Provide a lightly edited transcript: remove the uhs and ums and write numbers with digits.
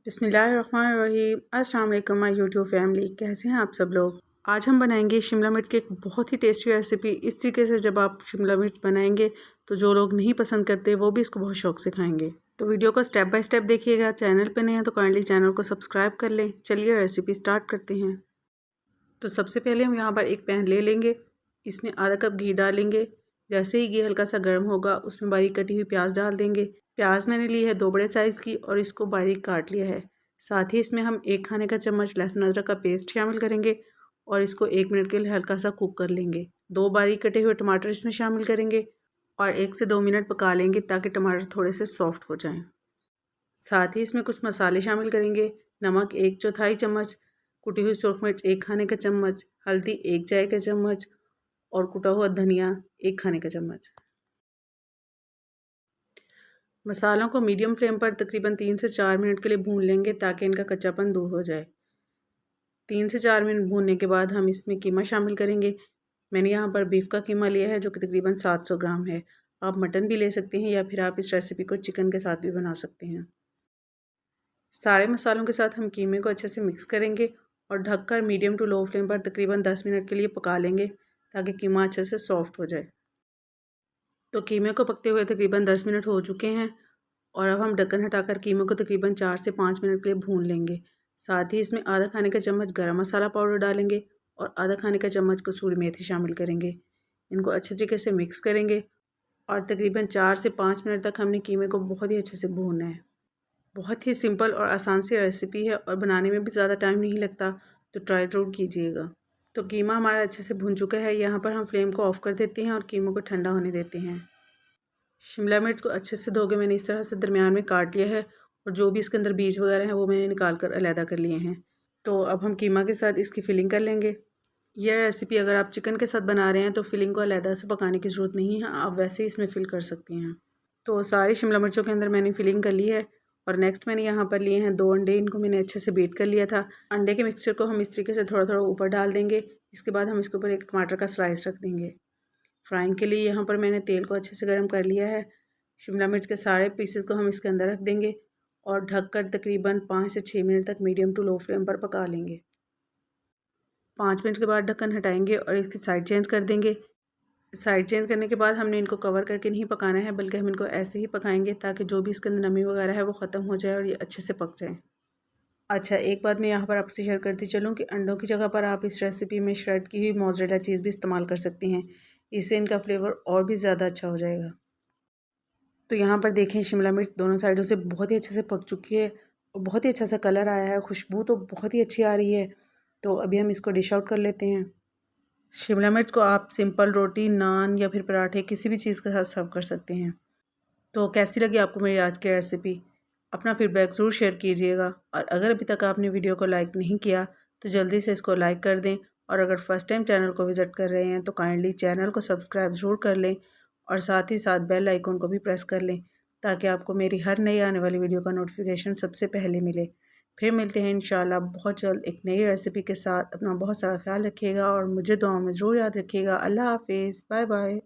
बिस्मिल्लाहिर्रहमानिर्रहीम। अस्सलाम वालेकुम माय यूट्यूब फैमिली, कैसे हैं आप सब लोग। आज हम बनाएंगे शिमला मिर्च की एक बहुत ही टेस्टी रेसिपी। इस तरीके से जब आप शिमला मिर्च बनाएंगे तो जो लोग नहीं पसंद करते वो भी इसको बहुत शौक से खाएंगे। तो वीडियो को स्टेप बाय स्टेप देखिएगा। चैनल पे नए हैं तो काइंडली चैनल को सब्सक्राइब कर लें। चलिए रेसिपी स्टार्ट करते हैं। तो सबसे पहले हम यहाँ पर एक पैन ले लेंगे, इसमें आधा कप घी डालेंगे। जैसे ही घी हल्का सा गर्म होगा उसमें बारीक कटी हुई प्याज डाल देंगे। प्याज मैंने ली है 2 बड़े साइज़ की और इसको बारीक काट लिया है। साथ ही इसमें हम 1 खाने का चम्मच लहसुन अदरक का पेस्ट शामिल करेंगे और इसको 1 मिनट के लिए हल्का सा कुक कर लेंगे। 2 बारीक कटे हुए टमाटर इसमें शामिल करेंगे और 1 से 2 मिनट पका लेंगे ताकि टमाटर थोड़े से सॉफ्ट हो जाएं। साथ ही इसमें कुछ मसाले शामिल करेंगे। नमक 1 चौथाई चम्मच, कुटी हुई सूरख मिर्च 1 खाने का चम्मच, हल्दी 1 चाय का चम्मच और कुटा हुआ धनिया 1 खाने का चम्मच। मसालों को मीडियम फ्लेम पर तकरीबन 3 से 4 मिनट के लिए भून लेंगे ताकि इनका कच्चापन दूर हो जाए। 3 से 4 मिनट भूनने के बाद हम इसमें कीमा शामिल करेंगे। मैंने यहाँ पर बीफ का कीमा लिया है जो कि तकरीबन 700 ग्राम है। आप मटन भी ले सकते हैं या फिर आप इस रेसिपी को चिकन के साथ भी बना सकते हैं। सारे मसालों के साथ हम कीमे को अच्छे से मिक्स करेंगे और ढककर मीडियम टू लो फ्लेम पर तकरीबन 10 मिनट के लिए पका लेंगे ताकि कीमा अच्छे से सॉफ्ट हो जाए। तो कीमे को पकते हुए तकरीबन 10 मिनट हो चुके हैं और अब हम ढक्कन हटाकर कीमे को तकरीबन 4 से 5 मिनट के लिए भून लेंगे। साथ ही इसमें आधा खाने का चम्मच गरम मसाला पाउडर डालेंगे और आधा खाने का चम्मच कसूरी मेथी शामिल करेंगे। इनको अच्छे तरीके से मिक्स करेंगे और तकरीबन 4 से 5 मिनट तक हमने कीमे को बहुत ही अच्छे से भूनना है। बहुत ही सिंपल और आसान सी रेसिपी है और बनाने में भी ज़्यादा टाइम नहीं लगता, तो ट्राई ज़रूर कीजिएगा। तो कीमा हमारा अच्छे से भून चुका है। यहाँ पर हम फ्लेम को ऑफ़ कर देते हैं और कीमे को ठंडा होने देते हैं। शिमला मिर्च को अच्छे से धो के मैंने इस तरह से दरमियान में काट लिया है और जो भी इसके अंदर बीज वगैरह हैं वो मैंने निकाल कर अलहदा कर लिए हैं। तो अब हम कीमा के साथ इसकी फिलिंग कर लेंगे। यह रेसिपी अगर आप चिकन के साथ बना रहे हैं तो फिलिंग को अलहदा से पकाने की ज़रूरत नहीं है, आप वैसे ही इसमें फ़िल कर सकती हैं। तो सारी शिमला मिर्चों के अंदर मैंने फिलिंग कर ली है और नेक्स्ट मैंने यहाँ पर लिए हैं 2 अंडे। इनको मैंने अच्छे से बीट कर लिया था। अंडे के मिक्सचर को हम इस तरीके से थोड़ा थोड़ा ऊपर डाल देंगे। इसके बाद हम इसके ऊपर एक टमाटर का स्लाइस रख देंगे। फ्राइंग के लिए यहाँ पर मैंने तेल को अच्छे से गर्म कर लिया है। शिमला मिर्च के सारे पीसेस को हम इसके अंदर रख देंगे और ढककर तकरीबन 5 से 6 मिनट तक मीडियम टू लो फ्लेम पर पका लेंगे। 5 मिनट के बाद ढक्कन हटाएंगे और इसकी साइड चेंज कर देंगे। साइड चेंज करने के बाद हमने इनको कवर करके नहीं पकाना है, बल्कि हम इनको ऐसे ही पकाएंगे ताकि जो भी इसके अंदर नमी वगैरह है वो ख़त्म हो जाए और ये अच्छे से पक जाए। अच्छा, एक बात मैं यहाँ पर आपसे शेयर करती चलूँ कि अंडों की जगह पर आप इस रेसिपी में श्रेड की हुई मोज़रेला चीज़ भी इस्तेमाल कर सकती हैं। इससे इनका फ्लेवर और भी ज़्यादा अच्छा हो जाएगा। तो यहाँ पर देखें शिमला मिर्च दोनों साइडों से बहुत ही अच्छे से पक चुकी है और बहुत ही अच्छा सा कलर आया है। खुशबू तो बहुत ही अच्छी आ रही है। तो अभी हम इसको डिश आउट कर लेते हैं। शिमला मिर्च को आप सिंपल रोटी, नान या फिर पराठे किसी भी चीज़ के साथ सर्व कर सकते हैं। तो कैसी लगी आपको मेरी आज की रेसिपी? अपना फीडबैक ज़रूर शेयर कीजिएगा और अगर अभी तक आपने वीडियो को लाइक नहीं किया तो जल्दी से इसको लाइक कर दें और अगर फर्स्ट टाइम चैनल को विज़िट कर रहे हैं तो काइंडली चैनल को सब्सक्राइब ज़रूर कर लें और साथ ही साथ बेल आइकन को भी प्रेस कर लें ताकि आपको मेरी हर नई आने वाली वीडियो का नोटिफिकेशन सबसे पहले मिले। फिर मिलते हैं इंशाल्लाह बहुत जल्द एक नई रेसिपी के साथ। अपना बहुत सारा ख्याल रखिएगा और मुझे दुआओं में ज़रूर याद रखिएगा। अल्लाह हाफ़िज़, बाय बाय।